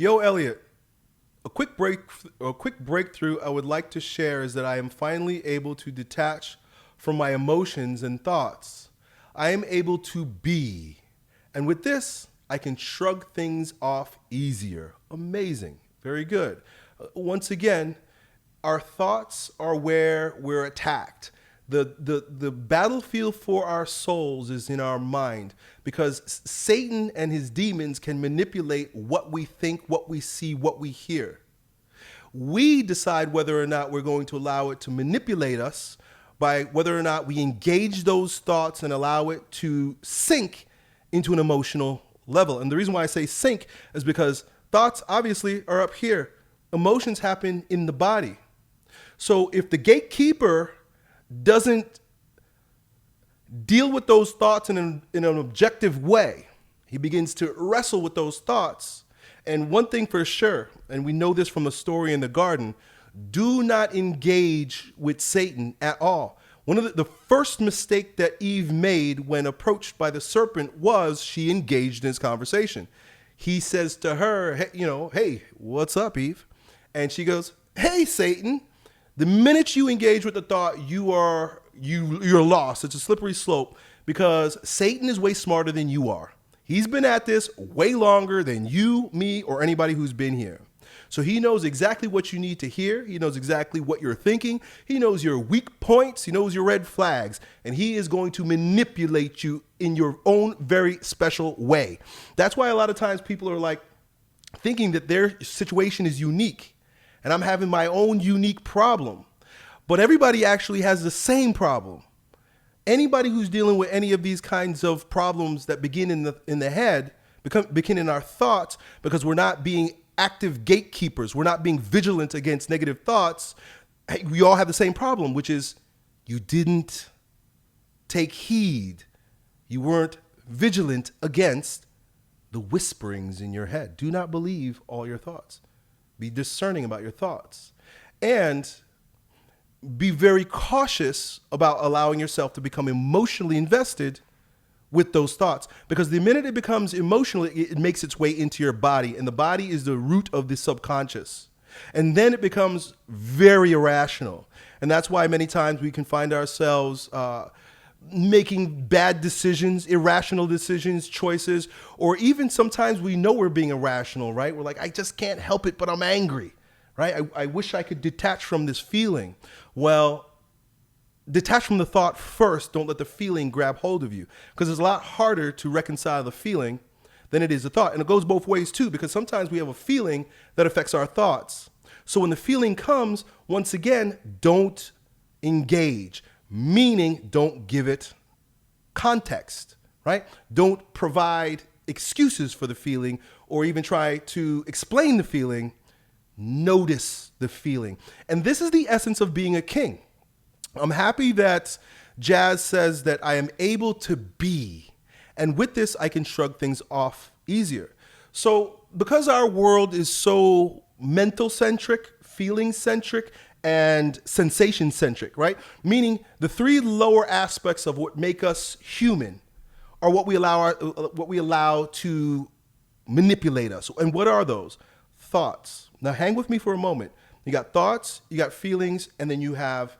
Yo, Elliot, a quick breakthrough I would like to share is that I am finally able to detach from my emotions and thoughts. I am able to be. And with this, I can shrug things off easier. Amazing. Very good. Once again, our thoughts are where we're attacked. The battlefield for our souls is in our mind because Satan and his demons can manipulate what we think, what we see, what we hear. We decide whether or not we're going to allow it to manipulate us by whether or not we engage those thoughts and allow it to sink into an emotional level. And the reason why I say sink is because thoughts obviously are up here. Emotions happen in the body. So if the gatekeeper doesn't deal with those thoughts in an objective way, he begins to wrestle with those thoughts. And one thing for sure, and we know this from the story in the garden, do not engage with Satan at all. One of the first mistake that Eve made when approached by the serpent was she engaged in his conversation. He says to her, hey, what's up, Eve? And she goes, hey, Satan. The minute you engage with the thought, you're lost. It's a slippery slope because Satan is way smarter than you are. He's been at this way longer than you, me, or anybody who's been here. So he knows exactly what you need to hear. He knows exactly what you're thinking. He knows your weak points. He knows your red flags. And he is going to manipulate you in your own very special way. That's why a lot of times people are like thinking that their situation is unique. And I'm having my own unique problem. But everybody actually has the same problem. Anybody who's dealing with any of these kinds of problems that begin in the head, begin in our thoughts, because we're not being active gatekeepers, we're not being vigilant against negative thoughts, we all have the same problem, which is you didn't take heed. You weren't vigilant against the whisperings in your head. Do not believe all your thoughts. Be discerning about your thoughts. And be very cautious about allowing yourself to become emotionally invested with those thoughts. Because the minute it becomes emotional, it makes its way into your body. And the body is the root of the subconscious. And then it becomes very irrational. And that's why many times we can find ourselves making bad decisions, irrational decisions, choices, or even sometimes we know we're being irrational, right? We're like, I just can't help it, but I'm angry, right? I wish I could detach from this feeling. Well, detach from the thought first. Don't let the feeling grab hold of you, because it's a lot harder to reconcile the feeling than it is the thought. And it goes both ways too, because sometimes we have a feeling that affects our thoughts. So when the feeling comes, once again, don't engage. Meaning, don't give it context, right? Don't provide excuses for the feeling or even try to explain the feeling. Notice the feeling. And this is the essence of being a king. I'm happy that Jazz says that I am able to be. And with this, I can shrug things off easier. So because our world is so mental-centric, feeling-centric, and sensation-centric, right? Meaning the three lower aspects of what make us human are what we allow to manipulate us. And what are those? Thoughts. Now hang with me for a moment. You got thoughts, you got feelings, and then you have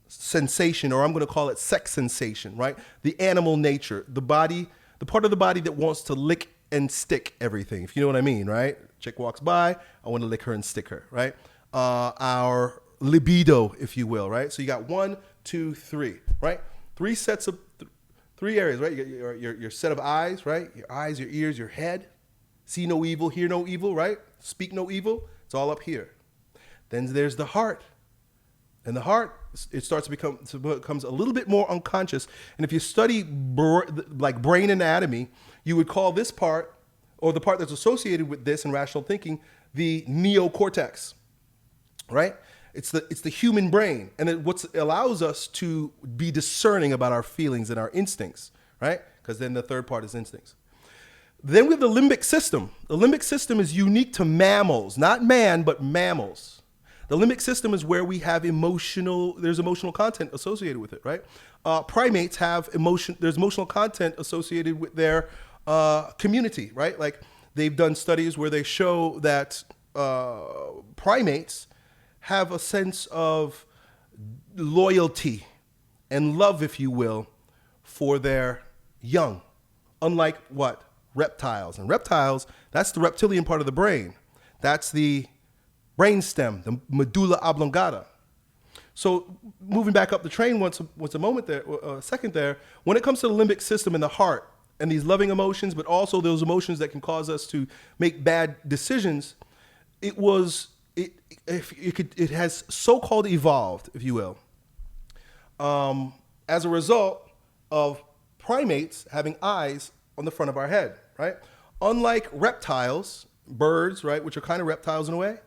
sensation, or I'm going to call it sex sensation, right? The animal nature, the body, the part of the body that wants to lick and stick everything, if you know what I mean, right? Chick walks by, I want to lick her and stick her, right? Our libido, if you will, right? So you got 1, 2, 3, right? Three sets of, three areas, right? You got your set of eyes, right? Your eyes, your ears, your head. See no evil, hear no evil, right? Speak no evil. It's all up here. Then there's the heart. And the heart, it starts to becomes a little bit more unconscious. And if you study like brain anatomy, you would call this part, or the part that's associated with this and rational thinking, the neocortex, right? It's the human brain, and what allows us to be discerning about our feelings and our instincts, right? Because then the third part is instincts. Then we have the limbic system. The limbic system is unique to mammals, not man, but mammals. The limbic system is where we have there's emotional content associated with it, right? Primates have there's emotional content associated with their community, right? Like They've done studies where they show that primates have a sense of loyalty and love, if you will, for their young. Unlike what? Reptiles. And reptiles, that's the reptilian part of the brain. That's the brainstem, the medulla oblongata. So moving back up the train once a moment there, a second there, when it comes to the limbic system in the heart and these loving emotions, but also those emotions that can cause us to make bad decisions, it has so-called evolved, if you will, as a result of primates having eyes on the front of our head, right? Unlike reptiles, birds, right, which are kind of reptiles in a way,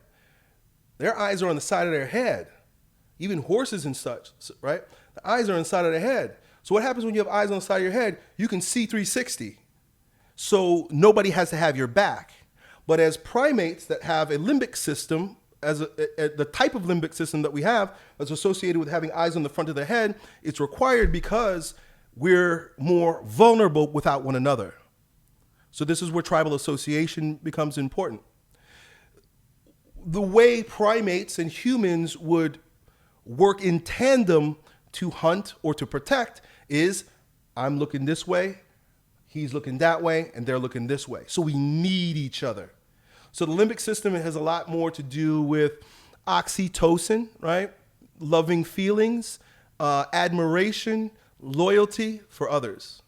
their eyes are on the side of their head. Even horses and such, right? The eyes are on the side of their head. So what happens when you have eyes on the side of your head? You can see 360. So nobody has to have your back. But as primates that have a limbic system, the type of limbic system that we have that's associated with having eyes on the front of the head, it's required because we're more vulnerable without one another. So this is where tribal association becomes important. The way primates and humans would work in tandem to hunt or to protect is I'm looking this way, he's looking that way, and they're looking this way. So we need each other. So the limbic system has a lot more to do with oxytocin, right? Loving feelings, admiration, loyalty for others.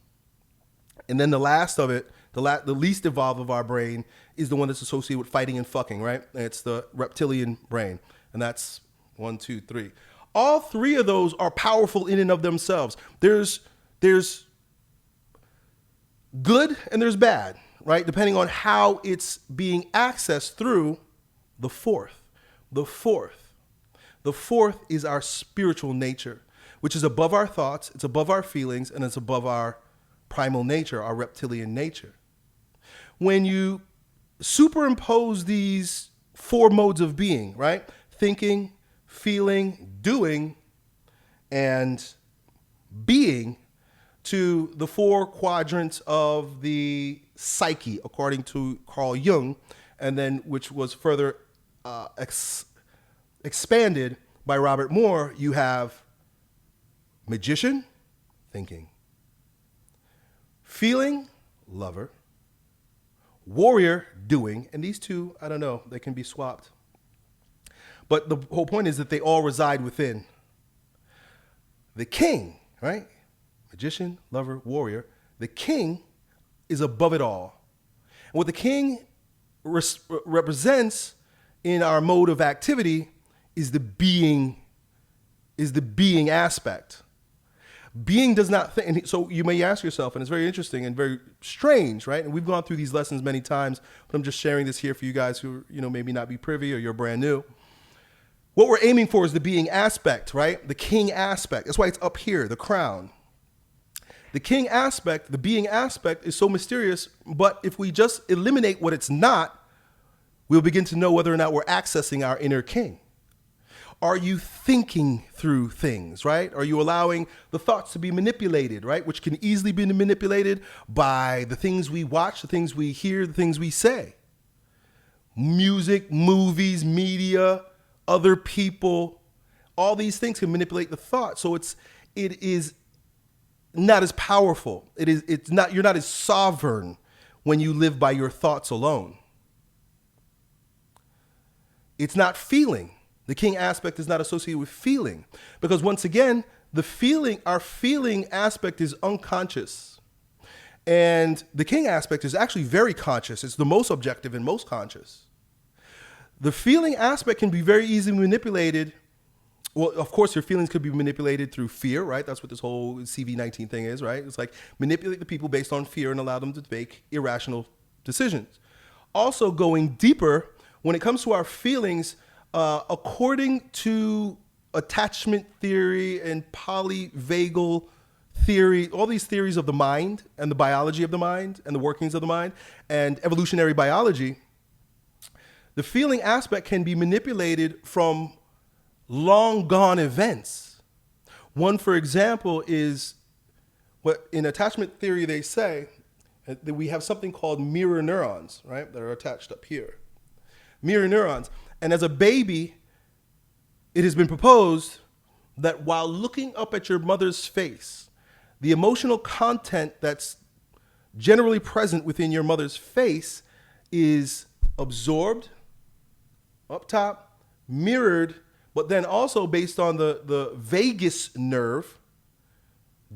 And then the last of it, the least evolved of our brain is the one that's associated with fighting and fucking, right? And it's the reptilian brain. And that's 1, 2, 3. All three of those are powerful in and of themselves. There's good and there's bad, right? Depending on how it's being accessed through the fourth. The fourth is our spiritual nature, which is above our thoughts, it's above our feelings, and it's above our primal nature, our reptilian nature. When you superimpose these four modes of being, right? Thinking, feeling, doing, and being to the four quadrants of the psyche, according to Carl Jung, and then which was further expanded by Robert Moore, you have magician, thinking, feeling, lover, warrior, doing, and these two, I don't know, they can be swapped. But the whole point is that they all reside within. The king, right? Magician, lover, warrior. The king is above it all. And what the king represents in our mode of activity is the being aspect. Being does not think, and so you may ask yourself, and it's very interesting and very strange, right? And we've gone through these lessons many times, but I'm just sharing this here for you guys who, maybe not be privy or you're brand new. What we're aiming for is the being aspect, right? The king aspect. That's why it's up here, the crown. The king aspect, the being aspect is so mysterious, but if we just eliminate what it's not, we'll begin to know whether or not we're accessing our inner king. Are you thinking through things, right? Are you allowing the thoughts to be manipulated, right? Which can easily be manipulated by the things we watch, the things we hear, the things we say. Music, movies, media, other people, all these things can manipulate the thought. So it is not as powerful. You're not as sovereign when you live by your thoughts alone. It's not feeling. The king aspect is not associated with feeling, because once again, our feeling aspect is unconscious. And the king aspect is actually very conscious. It's the most objective and most conscious. The feeling aspect can be very easily manipulated. Well, of course, your feelings could be manipulated through fear, right? That's what this whole CV-19 thing is, right? It's like manipulate the people based on fear and allow them to make irrational decisions. Also, going deeper, when it comes to our feelings, according to attachment theory and polyvagal theory, all these theories of the mind and the biology of the mind and the workings of the mind and evolutionary biology, the feeling aspect can be manipulated from long gone events. One, for example, is what in attachment theory they say, We have something called mirror neurons, right, that are attached up here. Mirror neurons. And as a baby, it has been proposed that while looking up at your mother's face, the emotional content that's generally present within your mother's face is absorbed up top, mirrored, but then also based on the vagus nerve,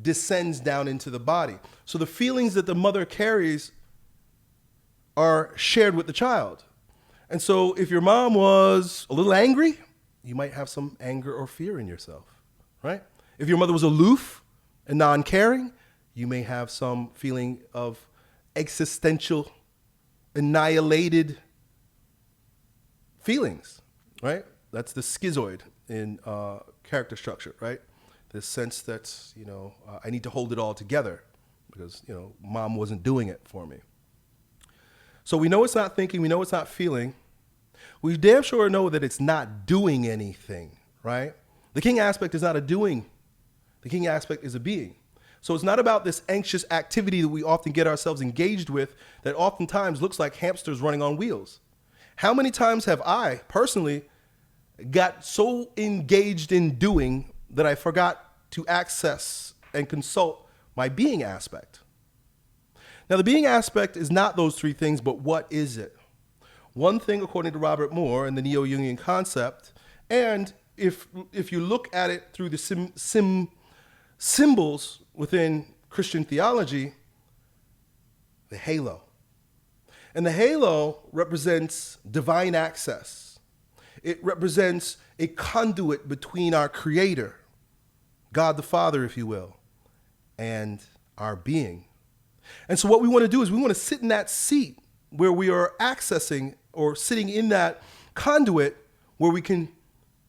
descends down into the body. So the feelings that the mother carries are shared with the child. And so if your mom was a little angry, you might have some anger or fear in yourself, right? If your mother was aloof and non-caring, you may have some feeling of existential, annihilated feelings, right? That's the schizoid in character structure, right? This sense that, I need to hold it all together because, mom wasn't doing it for me. So we know it's not thinking, we know it's not feeling. We damn sure know that it's not doing anything, right? The king aspect is not a doing. The king aspect is a being. So it's not about this anxious activity that we often get ourselves engaged with that oftentimes looks like hamsters running on wheels. How many times have I personally got so engaged in doing that I forgot to access and consult my being aspect? Now, the being aspect is not those three things, but what is it? One thing, according to Robert Moore and the Neo-Jungian concept, and if you look at it through the symbols within Christian theology, the halo. And the halo represents divine access. It represents a conduit between our Creator, God the Father, if you will, and our being. And so what we want to do is we want to sit in that seat where we are accessing or sitting in that conduit where we can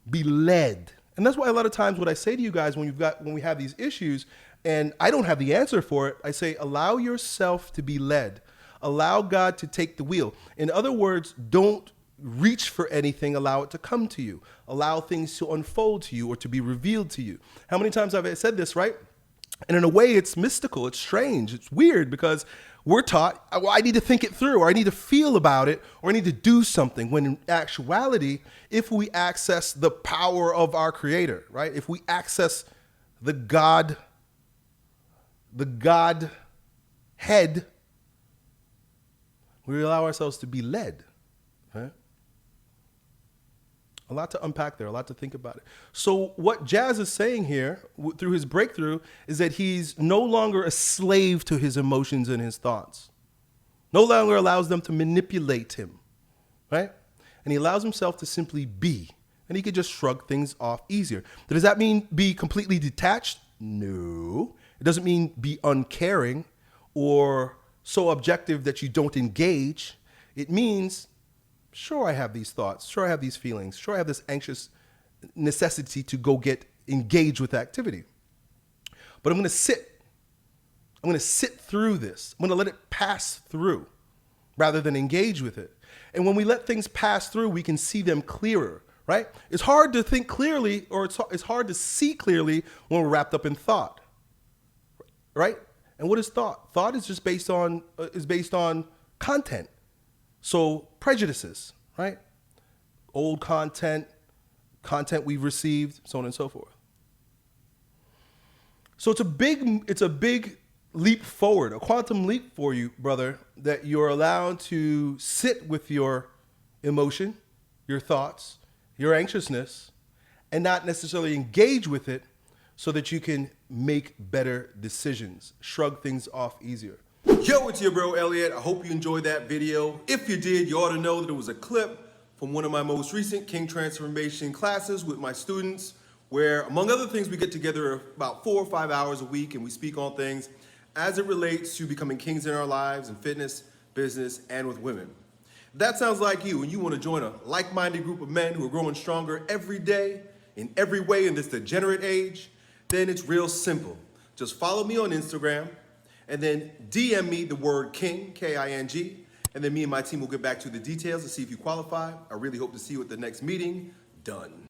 be led. And that's why a lot of times what I say to you guys when we have these issues and I don't have the answer for it, I say, allow yourself to be led. Allow God to take the wheel. In other words, don't reach for anything, allow it to come to you. Allow things to unfold to you or to be revealed to you. How many times have I said this, right? And in a way, it's mystical, it's strange, it's weird because we're taught, well, I need to think it through, or I need to feel about it, or I need to do something. When in actuality, if we access the power of our Creator, right? If we access the God head, we allow ourselves to be led, right? A lot to unpack there, a lot to think about it. So what Jazz is saying here through his breakthrough is that he's no longer a slave to his emotions and his thoughts. No longer allows them to manipulate him, right? And he allows himself to simply be. And he could just shrug things off easier. Does that mean be completely detached? No. It doesn't mean be uncaring or so objective that you don't engage. It means, sure, I have these thoughts. Sure, I have these feelings. Sure, I have this anxious necessity to go get engaged with activity. But I'm going to sit. I'm going to sit through this. I'm going to let it pass through rather than engage with it. And when we let things pass through, we can see them clearer, right? It's hard to think clearly, or it's hard to see clearly when we're wrapped up in thought, right? And what is thought? Thought is just based on content. So prejudices, right? Old content we've received, so on and so forth. So it's a big leap forward, a quantum leap for you, brother, that you're allowed to sit with your emotion, your thoughts, your anxiousness, and not necessarily engage with it so that you can make better decisions, shrug things off easier. Yo, it's your bro Elliot. I hope you enjoyed that video. If you did, you ought to know that it was a clip from one of my most recent King Transformation classes with my students, where, among other things, we get together about 4 or 5 hours a week and we speak on things as it relates to becoming kings in our lives in fitness, business, and with women. If that sounds like you and you want to join a like-minded group of men who are growing stronger every day, in every way in this degenerate age, then it's real simple. Just follow me on Instagram and then DM me the word King, K-I-N-G, and then me and my team will get back to the details to see if you qualify. I really hope to see you at the next meeting. Done.